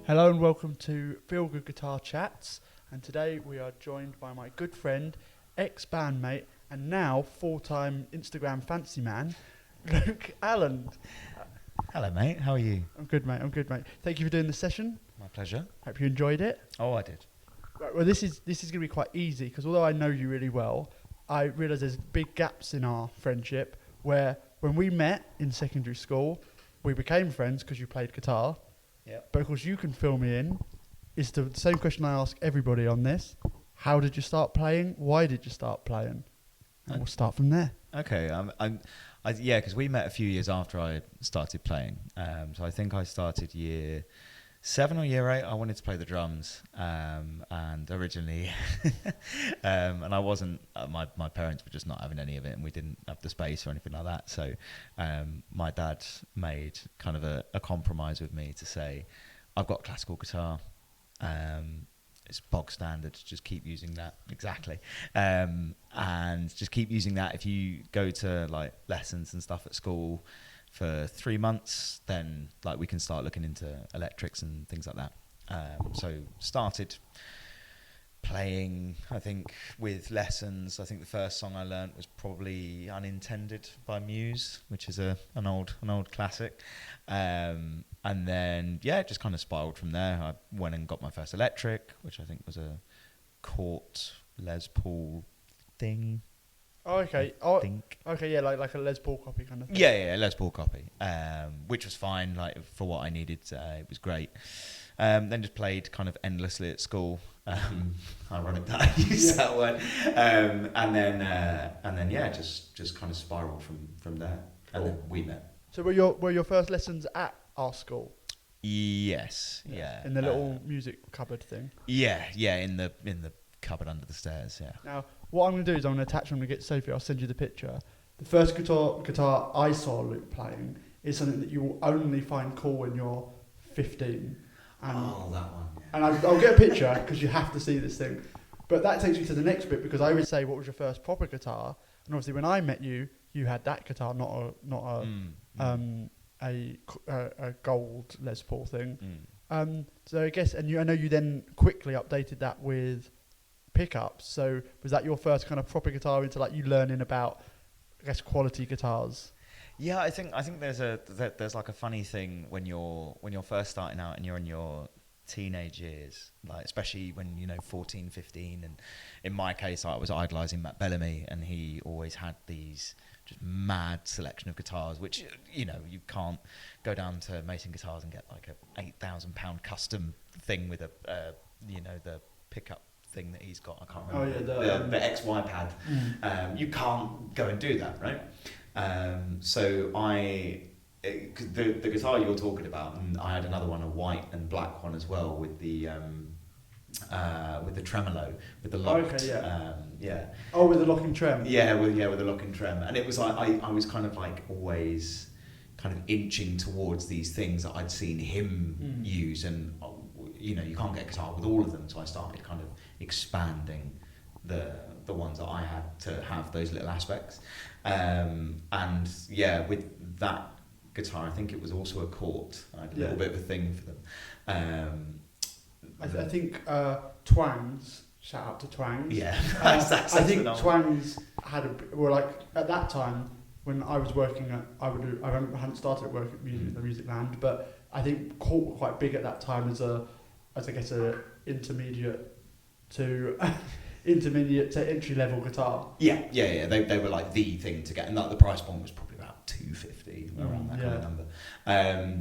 Hello and welcome to Feel Good Guitar Chats, and today we are joined by my good friend, ex-bandmate and now full-time Instagram fancy man, Luke Alland. Hello mate, how are you? I'm good mate. Thank you for doing the session. My pleasure. Hope you enjoyed it. Oh, I did. Right, well this is going to be quite easy because although I know you really well, I realise there's big gaps in our friendship where when we met in secondary school, we became friends because you played guitar. Yep. But of course, you can fill me in. It's the same question I ask everybody on this. How did you start playing? Why did you start playing? And we'll start from there. Okay, yeah, because we met a few years after I started playing. So I think I started year 7 or year 8. I wanted to play the drums, and originally, and I wasn't. My parents were just not having any of it, and we didn't have the space or anything like that. So my dad made kind of a compromise with me to say, I've got a classical guitar. It's bog standard. Just keep using that exactly, and just keep using that. If you go to like lessons and stuff at school for 3 months, then like we can start looking into electrics and things like that. So started playing, I think, with lessons. I think the first song I learnt was probably Unintended by Muse, which is an old classic. And then, yeah, it just kind of spiraled from there. I went and got my first electric, which I think was a Cort Les Paul thing. Oh, okay. Okay, yeah, like a Les Paul copy kind of thing. Yeah, Les Paul copy, which was fine, like for what I needed. It was great. Then just played kind of endlessly at school. Ironic that I used that word. And then yeah, just kind of spiraled from there. Cool. And then we met. So were your first lessons at our school? Yes, yeah. In the little music cupboard thing. Yeah, in the cupboard under the stairs. Yeah. Now, what I'm going to do is I'm going to attach. I'm going to get Sophie. I'll send you the picture. The first guitar I saw Luke playing is something that you will only find cool when you're 15. And that one. Yeah. And I'll get a picture because you have to see this thing. But that takes you to the next bit because I would say, what was your first proper guitar? And obviously, when I met you, you had that guitar, not a gold Les Paul thing. So I guess, I know you then quickly updated that with pickups. So was that your first kind of proper guitar into like you learning about, I guess, quality guitars? Yeah, I think there's like a funny thing when you're first starting out and you're in your teenage years, like especially when 14, 15, and in my case I was idolizing Matt Bellamy, and he always had these just mad selection of guitars, which you can't go down to Mason Guitars and get like a £8,000 custom thing with the pickup thing that he's got. I can't remember the XY pad. You can't go and do that, right? So the guitar you're talking about, and I had another one, a white and black one as well, with the tremolo, with the locked. Okay, yeah. Yeah. Oh, with the locking trem. Yeah, with the locking trem, and it was like I was kind of like always kind of inching towards these things that I'd seen him use, and you can't get a guitar with all of them, so I started kind of expanding the ones that I had to have those little aspects. And yeah, with that guitar, I think it was also a Cort. I had a little bit of a thing for them. I think Twangs, shout out to Twangs. Yeah, I think Twangs were like, at that time when I was working at, I hadn't started at work at Music Land, but I think Cort were quite big at that time as I guess a intermediate to entry level guitar. Yeah. They were like the thing to get, and like the price point was probably about $250 around that kind of number.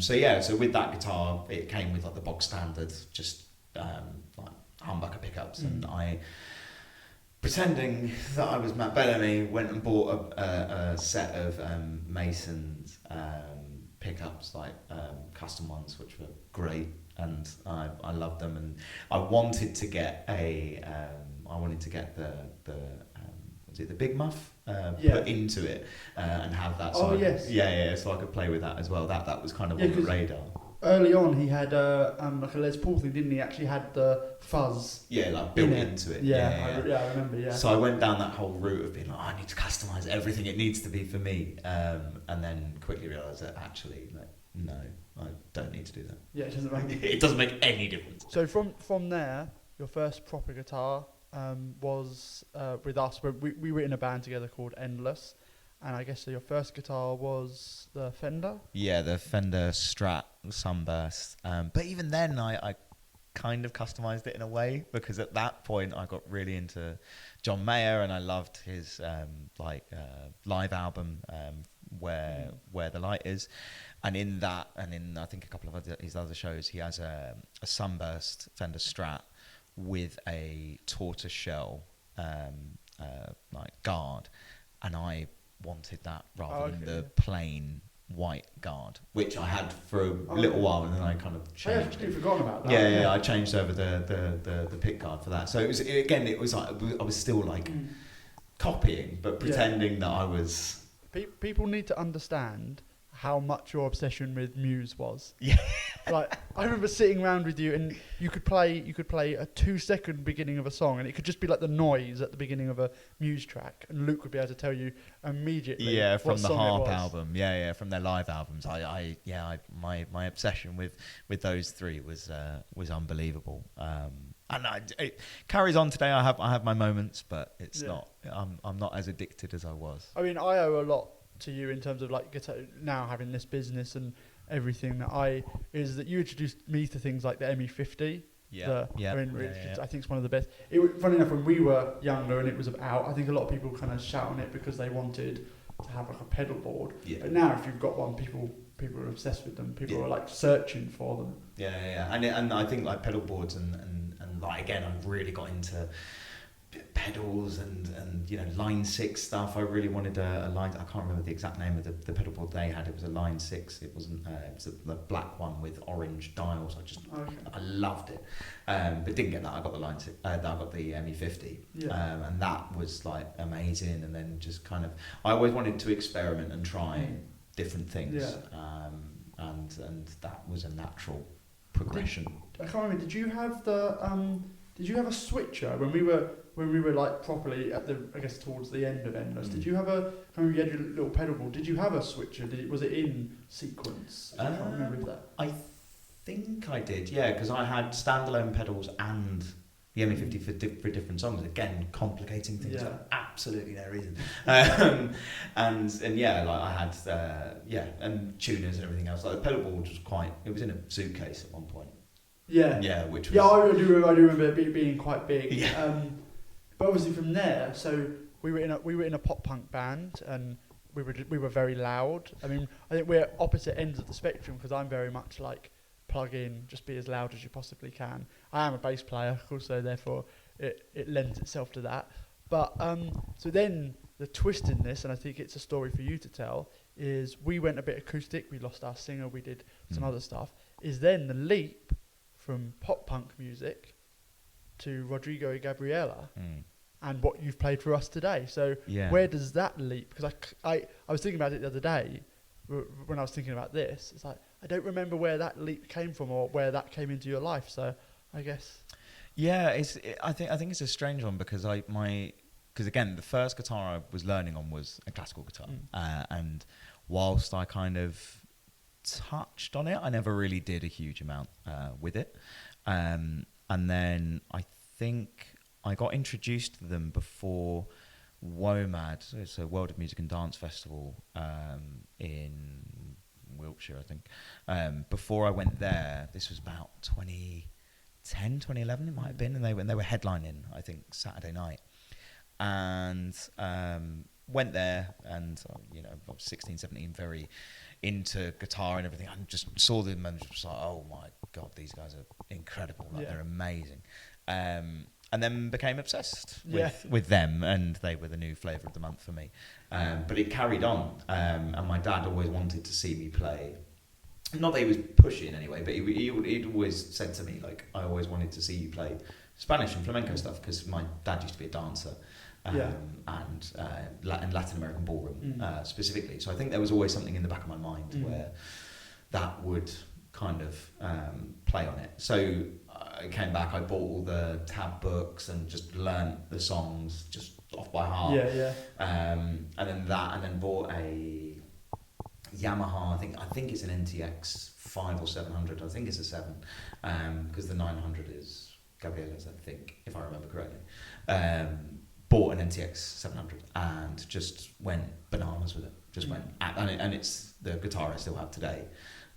So with that guitar, it came with like the box standard, just like humbucker pickups, and I, pretending that I was Matt Bellamy, went and bought a set of Mason's pickups, like custom ones, which were great, and I loved them, and I wanted to get the Big Muff put into it and have that. So so I could play with that as well. That was kind of on the radar. early on he had like a Les Paul thing, didn't he? Actually had the fuzz. Yeah, like built into it. Yeah, I remember. Yeah. So I went down that whole route of being like, I need to customize everything. It needs to be for me. And then quickly realised that actually, like, no, I don't need to do that. Yeah, it doesn't make any difference. So from there, your first proper guitar was with us. We were in a band together called Endless. And I guess so your first guitar was the Fender? Yeah, the Fender Strat Sunburst. But even then, I kind of customized it in a way, because at that point I got really into John Mayer, and I loved his live album, Where the Light Is. And in that, and in I think a couple of his other shows, he has a Sunburst Fender Strat with a tortoiseshell guard, and I wanted that rather than the plain white guard, which I had for a little while, and then I kind of changed. I actually forgotten about that. Yeah, I changed over the pick guard for that. So it was like I was still like copying, but pretending that I was. People need to understand how much your obsession with Muse was. Yeah. Like, I remember sitting around with you, and you could play a 2-second beginning of a song, and it could just be like the noise at the beginning of a Muse track, and Luke would be able to tell you immediately. Yeah, from what the song Harp album. Yeah, from their live albums. My obsession with those three was unbelievable. And it carries on today. I have my moments, but it's not. I'm not as addicted as I was. I mean, I owe a lot to you in terms of like guitar, now having this business and everything is that you introduced me to things like the ME50. I think it's one of the best. Funny enough, when we were younger and it was out, I think a lot of people kind of shout on it because they wanted to have like a pedal board. Yeah. But now, if you've got one, people are obsessed with them. People are like searching for them. Yeah. And I think like pedal boards and like again, I've really got into pedals and Line 6 stuff. I really wanted a line. I can't remember the exact name of the pedal board they had. It was a Line 6. It wasn't. It was the black one with orange dials. I loved it, but didn't get that. I got the Line 6. I got the ME50, and that was like amazing. And then just kind of, I always wanted to experiment and try different things, and that was a natural progression. I can't remember. Did you have a switcher when we were like properly at towards the end of Endless? Did you have you had your little pedal board? Did you have a switcher? Was it in sequence? I can't remember that. I think I did, yeah, because I had standalone pedals and the ME50 for different songs. Again, complicating things for absolutely no reason. And yeah, like I had and tuners and everything else. Like the pedal board was it was in a suitcase at one point. Yeah, which was... I do remember it being quite big. Yeah. But obviously from there, so we were in a pop punk band, and we were very loud. I mean, I think we're opposite ends of the spectrum, because I'm very much like plug in, just be as loud as you possibly can. I am a bass player, of course, so therefore it lends itself to that. But so then the twist in this, and I think it's a story for you to tell, is we went a bit acoustic. We lost our singer. We did some other stuff. Is then the leap from pop punk music to Rodrigo y Gabriela and what you've played for us today. So where does that leap? Because I was thinking about it the other day when I was thinking about this. It's like, I don't remember where that leap came from or where that came into your life. So I guess... Yeah, I think it's a strange one, because because again, the first guitar I was learning on was a classical guitar. And whilst I kind of touched on it, I never really did a huge amount with it. And then I think I got introduced to them before WOMAD, it's a World of Music and Dance Festival in Wiltshire, I think. Before I went there, this was about 2010, 2011 it might have been, and they were headlining, I think, Saturday night. And went there, and I was 16, 17, very into guitar and everything. I just saw them and was like, oh my god, these guys are incredible, they're amazing. And then became obsessed with them, and they were the new flavour of the month for me. But it carried on, and my dad always wanted to see me play. Not that he was pushing anyway, but he'd always said to me, like, I always wanted to see you play Spanish and flamenco stuff, because my dad used to be a dancer. And Latin American ballroom specifically. So I think there was always something in the back of my mind where that would kind of play on it. So I came back, I bought all the tab books and just learnt the songs just off by heart. And then bought a Yamaha. I think it's an NTX 5 or 700. I think it's a 7, because the 900 is Gabriela's, I think, if I remember correctly. Bought an NTX 700 and just went bananas with it. Just went, and it's the guitar I still have today.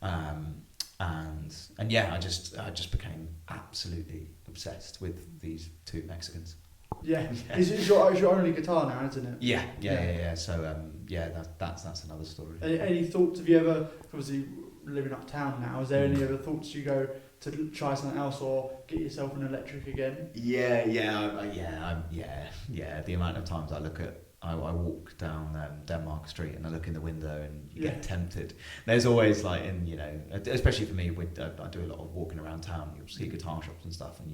And yeah, I just became absolutely obsessed with these two Mexicans. Yeah, it's your only guitar now, isn't it? Yeah. So that's another story. Any thoughts? Have you ever, obviously living uptown now, is there any other thoughts you go to try something else or get yourself an electric again? Yeah. The amount of times I walk down Denmark Street and I look in the window and you get tempted. There's always especially for me, I do a lot of walking around town. You'll see guitar shops and stuff, and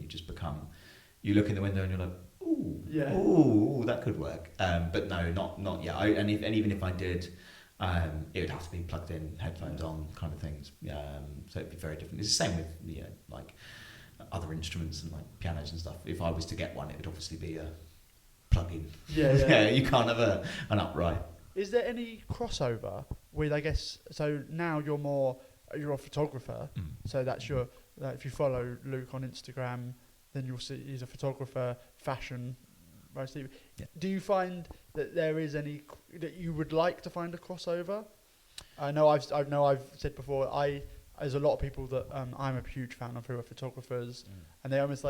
you look in the window and you're like, ooh, that could work. But no, not yet. And even if I did, it would have to be plugged in, headphones on, kind of things. So it'd be very different. It's the same with other instruments and pianos and stuff. If I was to get one, it would obviously be a plug-in. Yeah. You can't have an upright. Is there any crossover with, I guess, so now you're a photographer, so that's if you follow Luke on Instagram, then you'll see he's a photographer, fashion, mostly. Yeah. Do you find that there is that you would like to find a crossover? I know I've said before, there's a lot of people that I'm a huge fan of who are photographers, and they almost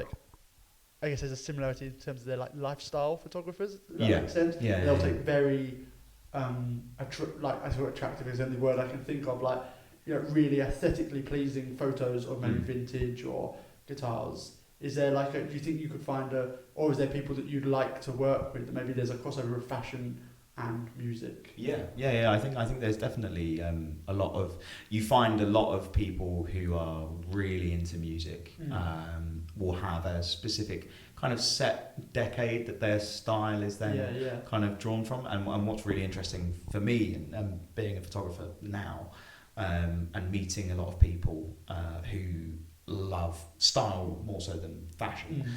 I guess there's a similarity in terms of their lifestyle photographers. Does that make sense? Yeah. They'll take very attractive is the only word I can think of, really aesthetically pleasing photos of maybe vintage or guitars. Is there do you think you could find or is there people that you'd like to work with? Maybe there's a crossover of fashion and music. Yeah. I think there's definitely you find a lot of people who are really into music will have a specific kind of set decade that their style is then kind of drawn from. And what's really interesting for me, and being a photographer now, and meeting a lot of people who love style more so than fashion,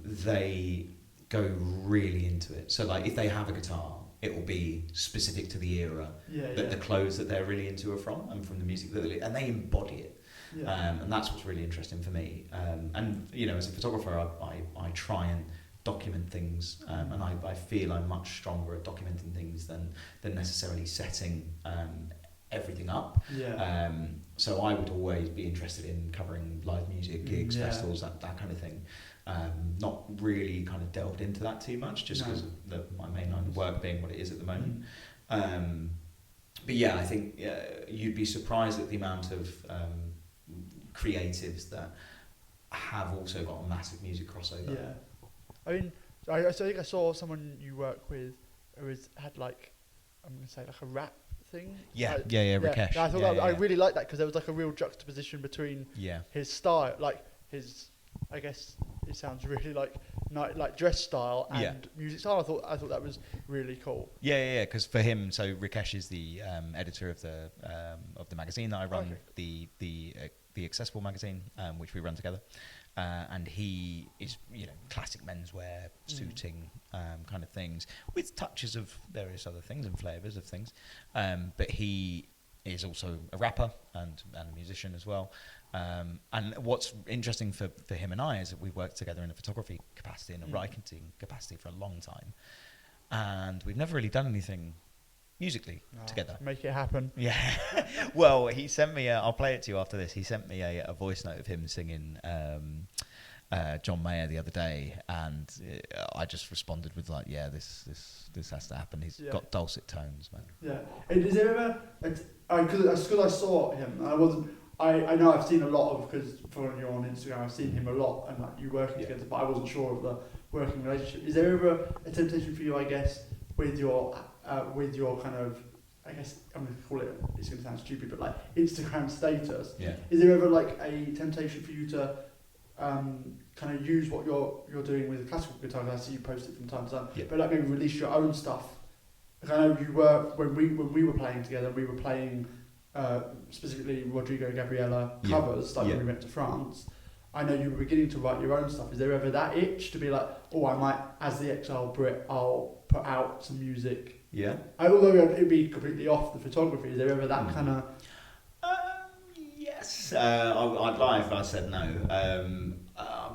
they go really into it. So if they have a guitar, it will be specific to the era that the clothes that they're really into are from, and from the music and they embody it. And that's what's really interesting for me. And as a photographer, I try and document things, and I feel I'm much stronger at documenting things than necessarily setting everything up. So I would always be interested in covering live music, gigs, festivals, that kind of thing. Not really kind of delved into that too much, just because of my main line of work being what it is at the moment. But yeah, I think you'd be surprised at the amount of creatives that have also got a massive music crossover. Yeah, I mean, I think I saw someone you work with who had I'm going to say a rap thing. Rakesh. I thought I really liked that because there was a real juxtaposition between his style, his, I guess it sounds really like dress style and music style. I thought that was really cool. Because for him, so Rakesh is the editor of the magazine that I run, the Accessible magazine, which we run together. And he is, classic menswear, suiting kind of things, with touches of various other things and flavours of things. But he is also a rapper and a musician as well. And what's interesting for him and I is that we've worked together in a photography capacity and a writing capacity for a long time. And we've never really done anything musically together. Make it happen. Yeah. Well, he sent me I'll play it to you after this. He sent me a voice note of him singing John Mayer the other day, and I just responded with this has to happen. He's got dulcet tones, man. Yeah. Is there ever because I saw him, I know I've seen a lot of, because following you on Instagram, I've seen him a lot and you working together, but I wasn't sure of the working relationship. Is there ever a temptation for you, I guess, with your kind of, I guess I'm going to call it, it's going to sound stupid, but Instagram status. Yeah. Is there ever a temptation for you to kind of use what you're doing with classical guitar? I see you post it from time to time, but maybe release your own stuff. I know you were when we were playing together. We were playing specifically Rodrigo y Gabriela covers, like when we went to France. I know you were beginning to write your own stuff. Is there ever that itch to be like, oh, I might, as the exile Brit, I'll put out some music? Yeah. Although it'd be completely off the photography, is there ever that kind of... Yes. I'd lie if I said no.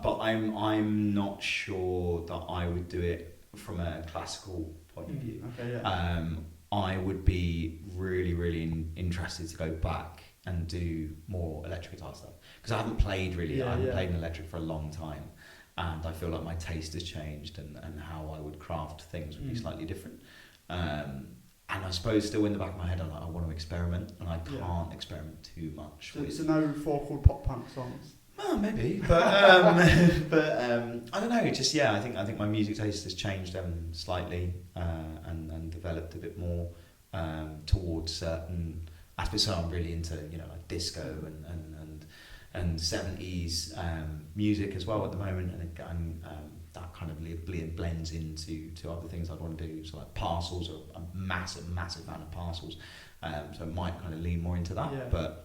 But I'm not sure that I would do it from a classical point of view. Okay, yeah. I would be really, really interested to go back and do more electric guitar stuff, because I haven't played really. I haven't played an electric for a long time, and I feel like my taste has changed, and how I would craft things would be slightly different. And I suppose still in the back of my head, I'm like, I want to experiment, and I can't experiment too much. So no 4 chord pop punk songs. Well, maybe, but I don't know. Just I think my music taste has changed slightly, and developed a bit more towards certain aspects. So I'm really into like disco and 70s music as well at the moment, and that kind of blends into other things I'd want to do. So like Parcels, I'm a massive fan of Parcels, so it might kind of lean more into that, but.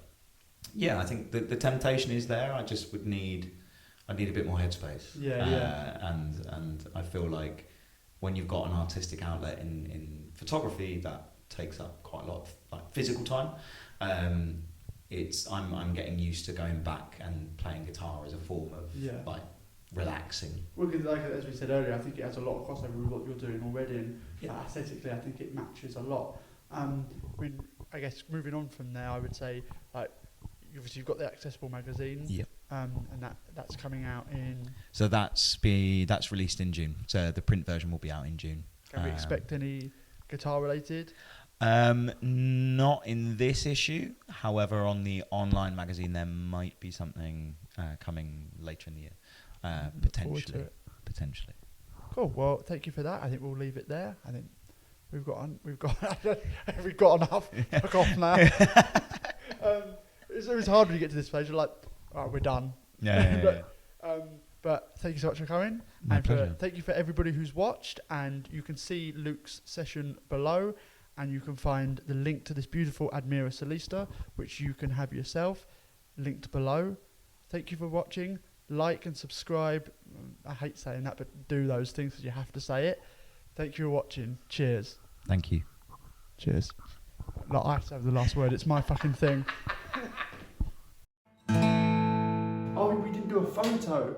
Yeah, I think the temptation is there. I just would need a bit more headspace. And I feel like when you've got an artistic outlet in photography, that takes up quite a lot of like physical time. I'm getting used to going back and playing guitar as a form of like relaxing. Well, because like as we said earlier, I think it has a lot of crossover with what you're doing already, and aesthetically, I think it matches a lot. I guess moving on from there, I would say like. Obviously, you've got the Accessible magazine, and that's coming out in. So that's released in June. So the print version will be out in June. Can we expect any guitar related? Not in this issue. However, on the online magazine, there might be something coming later in the year, potentially. Cool. Well, thank you for that. I think we'll leave it there. I think we've got enough. Fuck off now. It's always hard when you get to this stage. You're like, all right, we're done. But thank you so much for coming. My pleasure. Thank you for everybody who's watched. And you can see Luke's session below. And you can find the link to this beautiful Admira Solista, which you can have yourself, linked below. Thank you for watching. Like and subscribe. I hate saying that, but do those things because you have to say it. Thank you for watching. Cheers. Thank you. Cheers. Like, I have to have the last word. It's my fucking thing. Oh, we didn't do a photo.